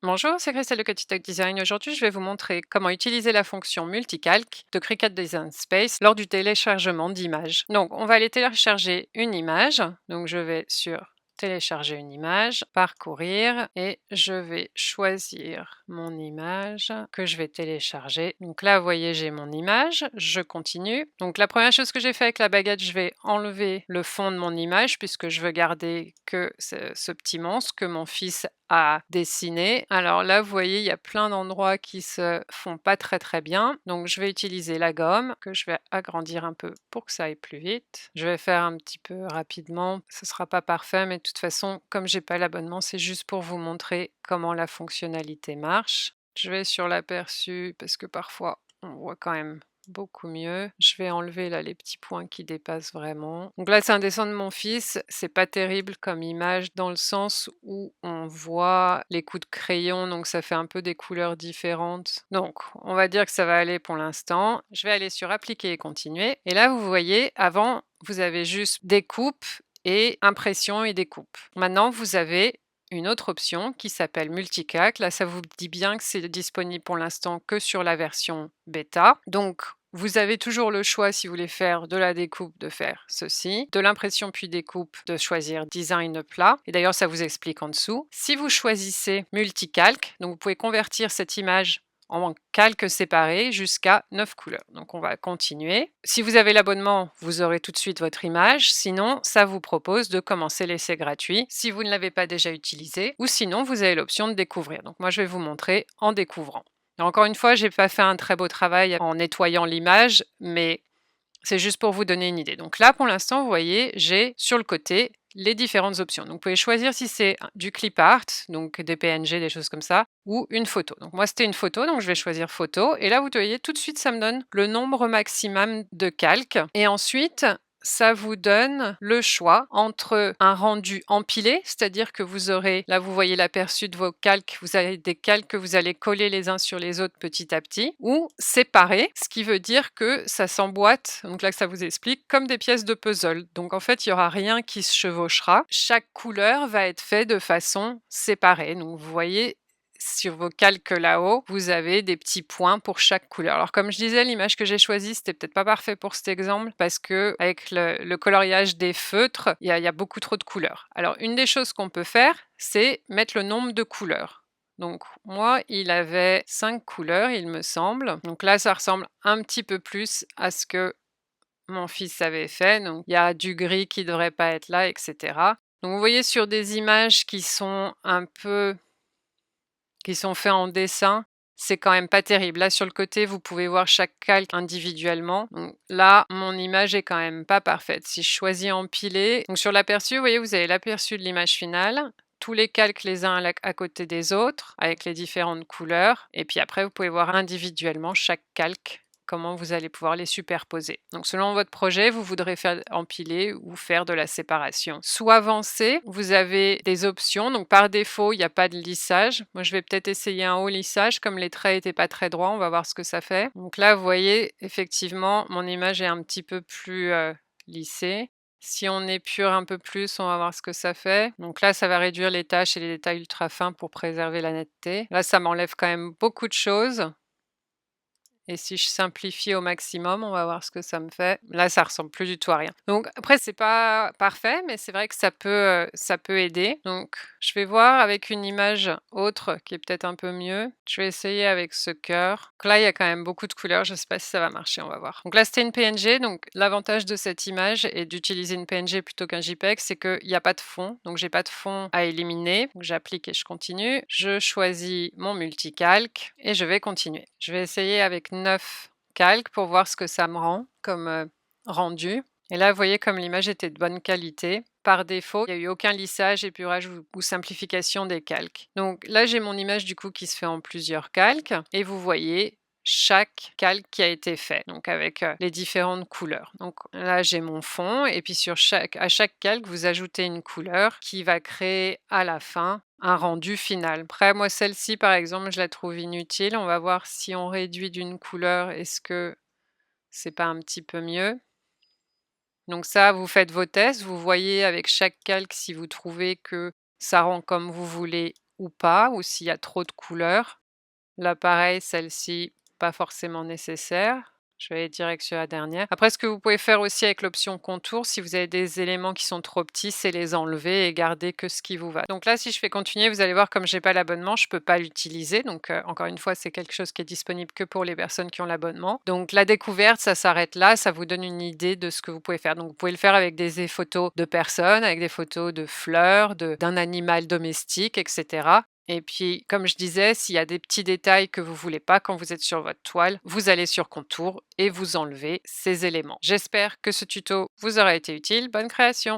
Bonjour, c'est Christelle de Coty Design. Aujourd'hui, je vais vous montrer comment utiliser la fonction multicalque de Cricut Design Space lors du téléchargement d'images. Donc, on va aller télécharger une image. Donc, je vais sur télécharger une image, parcourir et je vais choisir mon image que je vais télécharger. Donc là, vous voyez, j'ai mon image, je continue. Donc la première chose que j'ai fait avec la baguette, je vais enlever le fond de mon image puisque je veux garder que ce petit monstre que mon fils a dessiné. Alors là, vous voyez, il y a plein d'endroits qui se font pas très bien. Donc je vais utiliser la gomme que je vais agrandir un peu pour que ça aille plus vite. Je vais faire un petit peu rapidement. Ce sera pas parfait, mais de toute façon, comme j'ai pas l'abonnement, c'est juste pour vous montrer comment la fonctionnalité marche. Je vais sur l'aperçu parce que parfois on voit quand même beaucoup mieux. Je vais enlever là les petits points qui dépassent vraiment. Donc là, c'est un dessin de mon fils. C'est pas terrible comme image dans le sens où on voit les coups de crayon, donc ça fait un peu des couleurs différentes. Donc, on va dire que ça va aller pour l'instant. Je vais aller sur appliquer et continuer. Et là, vous voyez, avant, vous avez juste découpe et impression et découpe. Maintenant, vous avez une autre option qui s'appelle Multicalque. Là, ça vous dit bien que c'est disponible pour l'instant que sur la version bêta. Donc, vous avez toujours le choix, si vous voulez faire de la découpe, de faire ceci, de l'impression puis découpe, de choisir design plat. Et d'ailleurs, ça vous explique en dessous. Si vous choisissez multicalque, donc vous pouvez convertir cette image en calques séparés jusqu'à 9 couleurs. Donc on va continuer. Si vous avez l'abonnement, vous aurez tout de suite votre image. Sinon, ça vous propose de commencer l'essai gratuit si vous ne l'avez pas déjà utilisé. Ou sinon, vous avez l'option de découvrir. Donc moi, je vais vous montrer en découvrant. Et encore une fois, je n'ai pas fait un très beau travail en nettoyant l'image, mais c'est juste pour vous donner une idée. Donc là, pour l'instant, vous voyez, j'ai sur le côté les différentes options. Donc vous pouvez choisir si c'est du clip art, donc des PNG, des choses comme ça, ou une photo. Donc moi, c'était une photo, donc je vais choisir photo. Et là, vous voyez, tout de suite, ça me donne le nombre maximum de calques. Et ensuite, ça vous donne le choix entre un rendu empilé, c'est-à-dire que vous aurez, là vous voyez l'aperçu de vos calques, vous avez des calques que vous allez coller les uns sur les autres petit à petit, ou séparé, ce qui veut dire que ça s'emboîte, donc là ça vous explique, comme des pièces de puzzle. Donc en fait, il n'y aura rien qui se chevauchera. Chaque couleur va être faite de façon séparée. Donc vous voyez, sur vos calques là-haut, vous avez des petits points pour chaque couleur. Alors comme je disais, l'image que j'ai choisie, c'était peut-être pas parfait pour cet exemple parce que avec le coloriage des feutres, il y a beaucoup trop de couleurs. Alors une des choses qu'on peut faire, c'est mettre le nombre de couleurs. Donc moi, il avait 5 couleurs, il me semble. Donc là, ça ressemble un petit peu plus à ce que mon fils avait fait. Donc il y a du gris qui ne devrait pas être là, etc. Donc vous voyez sur des images qui sont un peu qui sont faits en dessin, c'est quand même pas terrible. Là, sur le côté, vous pouvez voir chaque calque individuellement. Donc là, mon image est quand même pas parfaite. Si je choisis empiler, donc sur l'aperçu, vous voyez, vous avez l'aperçu de l'image finale, tous les calques les uns à côté des autres, avec les différentes couleurs. Et puis après, vous pouvez voir individuellement chaque calque, comment vous allez pouvoir les superposer. Donc selon votre projet, vous voudrez faire empiler ou faire de la séparation. Sous avancé, vous avez des options. Donc par défaut, il n'y a pas de lissage. Moi, je vais peut-être essayer un haut lissage. Comme les traits n'étaient pas très droits, on va voir ce que ça fait. Donc là, vous voyez, effectivement, mon image est un petit peu plus lissée. Si on épure un peu plus, on va voir ce que ça fait. Donc là, ça va réduire les taches et les détails ultra fins pour préserver la netteté. Là, ça m'enlève quand même beaucoup de choses. Et si je simplifie au maximum, on va voir ce que ça me fait. Là, ça ressemble plus du tout à rien. Donc après, c'est pas parfait, mais c'est vrai que ça peut aider. Donc je vais voir avec une image autre qui est peut-être un peu mieux. Je vais essayer avec ce cœur. Donc là, il y a quand même beaucoup de couleurs. Je sais pas si ça va marcher, on va voir. Donc là, c'était une PNG. Donc l'avantage de cette image et d'utiliser une PNG plutôt qu'un JPEG, c'est qu'il n'y a pas de fond. Donc j'ai pas de fond à éliminer. Donc j'applique et je continue. Je choisis mon multicalque et je vais continuer. Je vais essayer avec 9 calques pour voir ce que ça me rend comme rendu. Et là, vous voyez comme l'image était de bonne qualité. Par défaut, il n'y a eu aucun lissage, épurage ou simplification des calques. Donc là, j'ai mon image du coup qui se fait en plusieurs calques. Et vous voyez chaque calque qui a été fait, donc avec les différentes couleurs. Donc là, j'ai mon fond et puis à chaque calque, vous ajoutez une couleur qui va créer à la fin un rendu final. Après, moi, celle-ci, par exemple, je la trouve inutile. On va voir si on réduit d'une couleur, est-ce que c'est pas un petit peu mieux? Donc ça, vous faites vos tests, vous voyez avec chaque calque si vous trouvez que ça rend comme vous voulez ou pas, ou s'il y a trop de couleurs. Là, pareil, celle-ci, pas forcément nécessaire. Je vais aller direct sur la dernière. Après, ce que vous pouvez faire aussi avec l'option contour, si vous avez des éléments qui sont trop petits, c'est les enlever et garder que ce qui vous va. Donc là, si je fais continuer, vous allez voir, comme j'ai pas l'abonnement, je peux pas l'utiliser. Donc encore une fois, c'est quelque chose qui est disponible que pour les personnes qui ont l'abonnement. Donc la découverte, ça s'arrête là. Ça vous donne une idée de ce que vous pouvez faire. Donc vous pouvez le faire avec des photos de personnes, avec des photos de fleurs, d'un animal domestique, etc. Et puis, comme je disais, s'il y a des petits détails que vous voulez pas quand vous êtes sur votre toile, vous allez sur Contour et vous enlevez ces éléments. J'espère que ce tuto vous aura été utile. Bonne création!